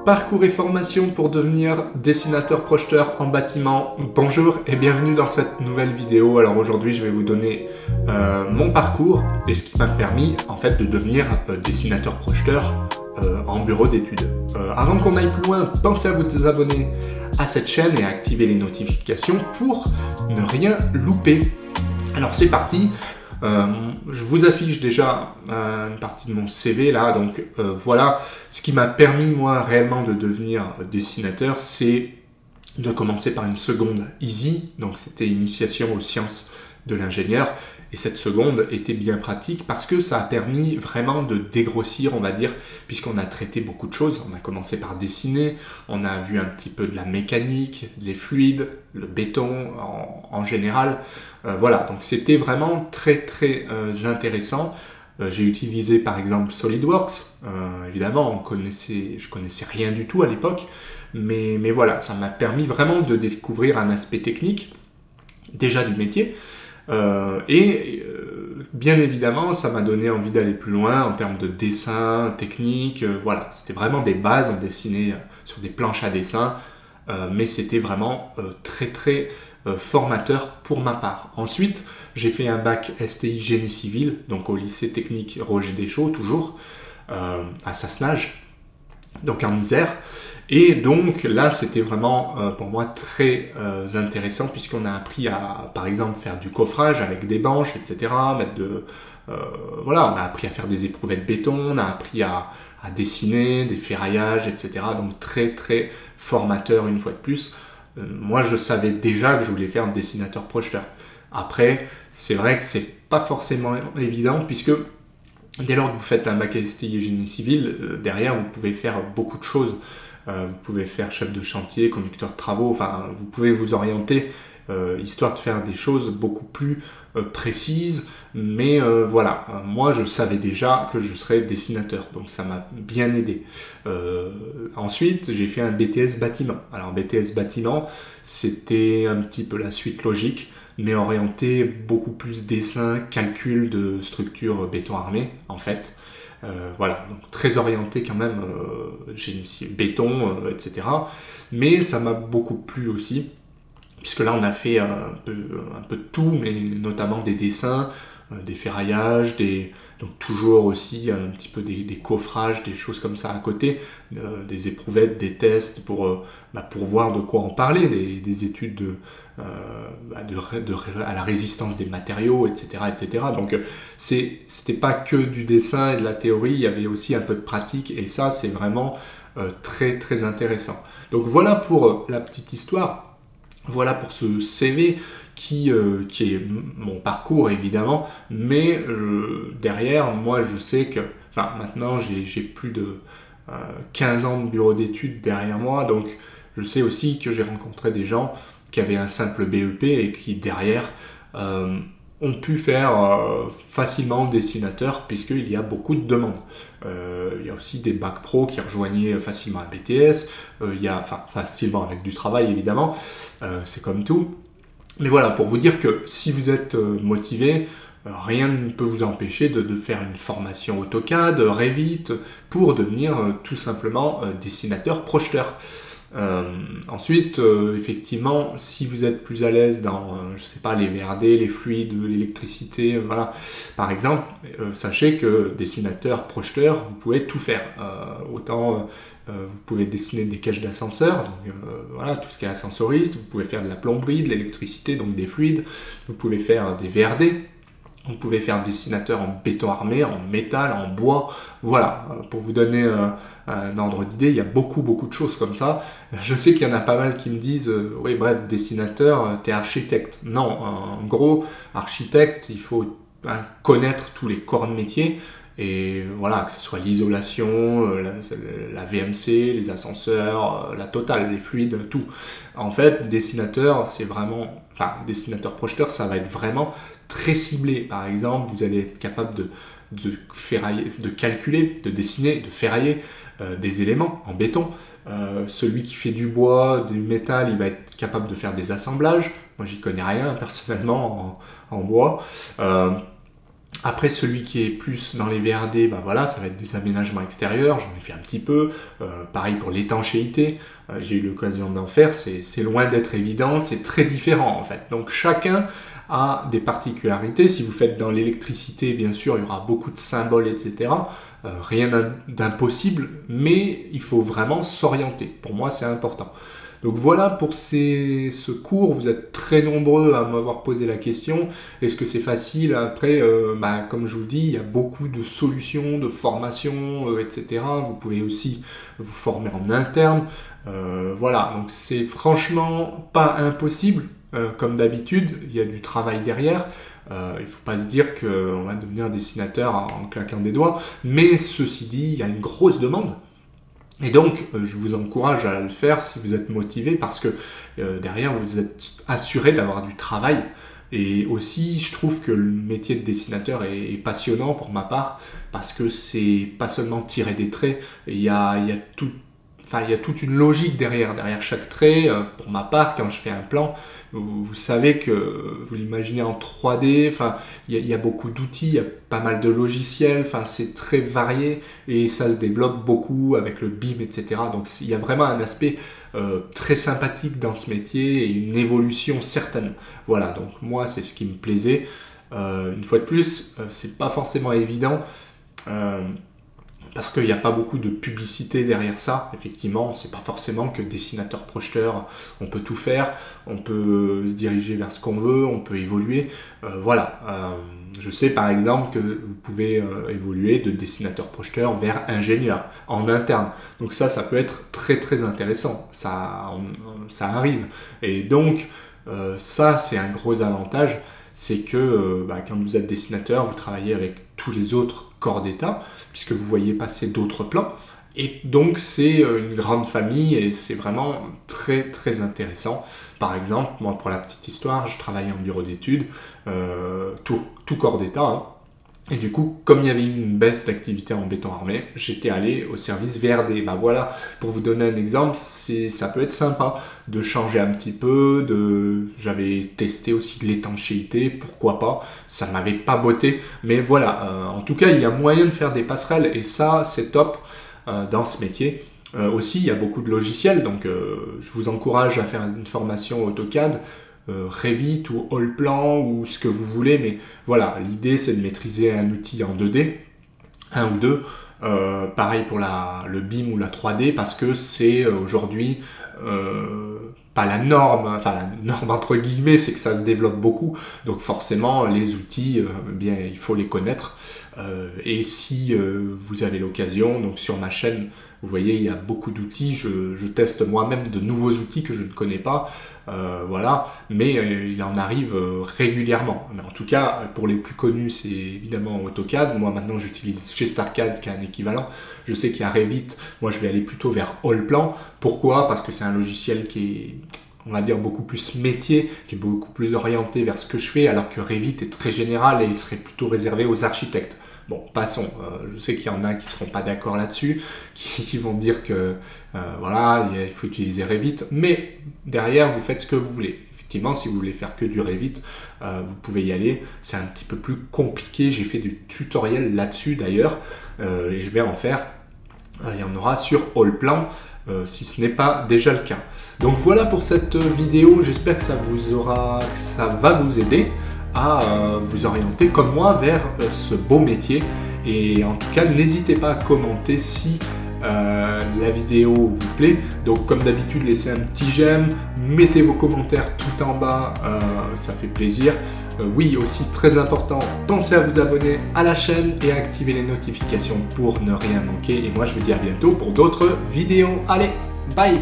Parcours et formation pour devenir dessinateur-projeteur en bâtiment. Bonjour et bienvenue dans cette nouvelle vidéo. Alors aujourd'hui je vais vous donner mon parcours et ce qui m'a permis en fait de devenir dessinateur-projeteur en bureau d'études. Avant qu'on aille plus loin, pensez à vous abonner à cette chaîne et à activer les notifications pour ne rien louper. Alors c'est parti. Je vous affiche déjà une partie de mon CV là, donc voilà, ce qui m'a permis moi réellement de devenir dessinateur, c'est de commencer par une seconde easy, donc c'était initiation aux sciences de l'ingénieur, et cette seconde était bien pratique parce que ça a permis vraiment de dégrossir, on va dire, puisqu'on a traité beaucoup de choses. On a commencé par dessiner, on a vu un petit peu de la mécanique, les fluides, le béton en général. Voilà, donc c'était vraiment très intéressant. J'ai utilisé par exemple SolidWorks. Évidemment, je connaissais rien du tout à l'époque, mais voilà, ça m'a permis vraiment de découvrir un aspect technique, déjà du métier. Bien évidemment, ça m'a donné envie d'aller plus loin en termes de dessin, technique, voilà, c'était vraiment des bases, on dessinait sur des planches à dessin, mais c'était vraiment très formateur pour ma part. Ensuite, j'ai fait un bac STI Génie Civil, donc au lycée technique Roger Deschaux, toujours, à Sassenage, donc en Isère. Et donc là, c'était vraiment pour moi très intéressant puisqu'on a appris à, par exemple, faire du coffrage avec des banches, etc. Voilà, on a appris à faire des éprouvettes béton, on a appris à dessiner, des ferraillages, etc. Donc très formateur une fois de plus. Moi, je savais déjà que je voulais faire un dessinateur-projeteur. Après, c'est vrai que c'est pas forcément évident puisque dès lors que vous faites un bac STI Génie Civil, derrière, vous pouvez faire beaucoup de choses. Vous pouvez faire chef de chantier, conducteur de travaux, enfin vous pouvez vous orienter histoire de faire des choses beaucoup plus précises, mais voilà, moi je savais déjà que je serais dessinateur, donc ça m'a bien aidé. Ensuite j'ai fait un BTS bâtiment. Alors BTS bâtiment, c'était un petit peu la suite logique, mais orienté beaucoup plus dessin, calcul de structure béton armé en fait. Voilà, donc très orienté quand même, génie, béton, etc. Mais ça m'a beaucoup plu aussi, puisque là on a fait un peu de tout, mais notamment des dessins, des ferraillages, donc toujours aussi un petit peu des coffrages, des choses comme ça à côté, des éprouvettes, des tests pour voir de quoi en parler, des études à la résistance des matériaux, etc. etc. Donc c'était pas que du dessin et de la théorie, il y avait aussi un peu de pratique, et ça c'est vraiment très intéressant. Donc voilà pour la petite histoire. Voilà pour ce CV qui est mon parcours évidemment, mais derrière, moi je sais que, enfin maintenant j'ai plus de 15 ans de bureau d'études derrière moi, donc je sais aussi que j'ai rencontré des gens qui avaient un simple BEP et qui derrière ont pu faire facilement dessinateur puisqu'il y a beaucoup de demandes. Il y a aussi des bacs pro qui rejoignaient facilement un BTS, facilement avec du travail évidemment, c'est comme tout. Mais voilà, pour vous dire que si vous êtes motivé, rien ne peut vous empêcher de faire une formation AutoCAD, Revit, pour devenir tout simplement dessinateur-projeteur. Ensuite, effectivement, si vous êtes plus à l'aise dans, je sais pas, les VRD, les fluides, l'électricité, voilà, par exemple, sachez que dessinateur, projeteur, vous pouvez tout faire. Autant vous pouvez dessiner des cages d'ascenseur, donc voilà, tout ce qui est ascensoriste, vous pouvez faire de la plomberie, de l'électricité, donc des fluides, vous pouvez faire des VRD. Vous pouvez faire dessinateur en béton armé, en métal, en bois, voilà, pour vous donner un ordre d'idée, il y a beaucoup de choses comme ça. Je sais qu'il y en a pas mal qui me disent, oui bref, dessinateur, t'es architecte. Non, en gros, architecte, il faut connaître tous les corps de métier, et voilà, que ce soit l'isolation, la VMC, les ascenseurs, la totale, les fluides, tout. En fait, dessinateur, c'est vraiment, enfin, dessinateur-projeteur, ça va être vraiment très ciblé. Par exemple, vous allez être capable de ferrailler, de calculer, de dessiner, de ferrailler des éléments en béton. Celui qui fait du bois, du métal, il va être capable de faire des assemblages. Moi, j'y connais rien personnellement en bois. Après, celui qui est plus dans les VRD, bah voilà, ça va être des aménagements extérieurs, j'en ai fait un petit peu. Pareil pour l'étanchéité, j'ai eu l'occasion d'en faire, c'est loin d'être évident, c'est très différent en fait. Donc chacun a des particularités. Si vous faites dans l'électricité, bien sûr, il y aura beaucoup de symboles, etc. Rien d'impossible, mais il faut vraiment s'orienter. Pour moi, c'est important. Donc voilà pour ce cours, vous êtes très nombreux à m'avoir posé la question, est-ce que c'est facile? Après, comme je vous dis, il y a beaucoup de solutions, de formations, etc. Vous pouvez aussi vous former en interne. Voilà, donc c'est franchement pas impossible, comme d'habitude, il y a du travail derrière. Il ne faut pas se dire qu'on va devenir dessinateur en claquant des doigts, mais ceci dit, il y a une grosse demande. Et donc, je vous encourage à le faire si vous êtes motivé parce que derrière, vous êtes assuré d'avoir du travail. Et aussi, je trouve que le métier de dessinateur est passionnant pour ma part parce que c'est pas seulement tirer des traits, il y a toute une logique derrière chaque trait. Pour ma part, quand je fais un plan, vous savez que vous l'imaginez en 3D, il y a beaucoup d'outils, il y a pas mal de logiciels, c'est très varié et ça se développe beaucoup avec le BIM, etc. Donc il y a vraiment un aspect très sympathique dans ce métier et une évolution certaine. Voilà, donc moi c'est ce qui me plaisait. Une fois de plus, c'est pas forcément évident. Parce qu'il n'y a pas beaucoup de publicité derrière ça, effectivement, c'est pas forcément que dessinateur projeteur, on peut tout faire, on peut se diriger vers ce qu'on veut, on peut évoluer, voilà. Je sais par exemple que vous pouvez évoluer de dessinateur projeteur vers ingénieur en interne, donc ça peut être très très intéressant, ça arrive, et donc ça c'est un gros avantage, c'est que quand vous êtes dessinateur, vous travaillez avec tous les autres corps d'état, puisque vous voyez passer d'autres plans. Et donc c'est une grande famille et c'est vraiment très très intéressant. Par exemple, moi pour la petite histoire, je travaillais en bureau d'études, tout corps d'état, hein. Et du coup, comme il y avait une baisse d'activité en béton armé, j'étais allé au service VRD. Voilà, pour vous donner un exemple, ça peut être sympa de changer un petit peu. J'avais testé aussi l'étanchéité, pourquoi pas. Ça ne m'avait pas botté, mais voilà. En tout cas, il y a moyen de faire des passerelles et ça, c'est top dans ce métier. Aussi, il y a beaucoup de logiciels, donc je vous encourage à faire une formation AutoCAD. Revit ou Allplan ou ce que vous voulez, mais voilà, l'idée c'est de maîtriser un outil en 2D, un ou deux, pareil pour le BIM ou la 3D, parce que c'est aujourd'hui pas la norme, la norme entre guillemets, c'est que ça se développe beaucoup, donc forcément les outils, bien il faut les connaître, et si vous avez l'occasion, donc sur ma chaîne, vous voyez, il y a beaucoup d'outils, je teste moi-même de nouveaux outils que je ne connais pas, voilà, mais il en arrive régulièrement. Mais en tout cas, pour les plus connus, c'est évidemment AutoCAD. Moi, maintenant, j'utilise GestarCAD qui a un équivalent. Je sais qu'il y a Revit. Moi, je vais aller plutôt vers Allplan. Pourquoi? Parce que c'est un logiciel qui est, on va dire, beaucoup plus métier, qui est beaucoup plus orienté vers ce que je fais, alors que Revit est très général et il serait plutôt réservé aux architectes. Bon, passons. Je sais qu'il y en a qui ne seront pas d'accord là-dessus, qui vont dire que voilà, il faut utiliser Revit, mais derrière, vous faites ce que vous voulez. Effectivement, si vous voulez faire que du Revit, vous pouvez y aller. C'est un petit peu plus compliqué. J'ai fait des tutoriels là-dessus d'ailleurs, et je vais en faire. Il y en aura sur Allplan, si ce n'est pas déjà le cas. Donc voilà pour cette vidéo. J'espère que ça va vous aider à vous orienter comme moi vers ce beau métier, et en tout cas n'hésitez pas à commenter si la vidéo vous plaît. Donc comme d'habitude, laissez un petit j'aime, mettez vos commentaires tout en bas, ça fait plaisir. Oui, aussi très important, pensez à vous abonner à la chaîne et à activer les notifications pour ne rien manquer, et moi je vous dis à bientôt pour d'autres vidéos. Allez, bye!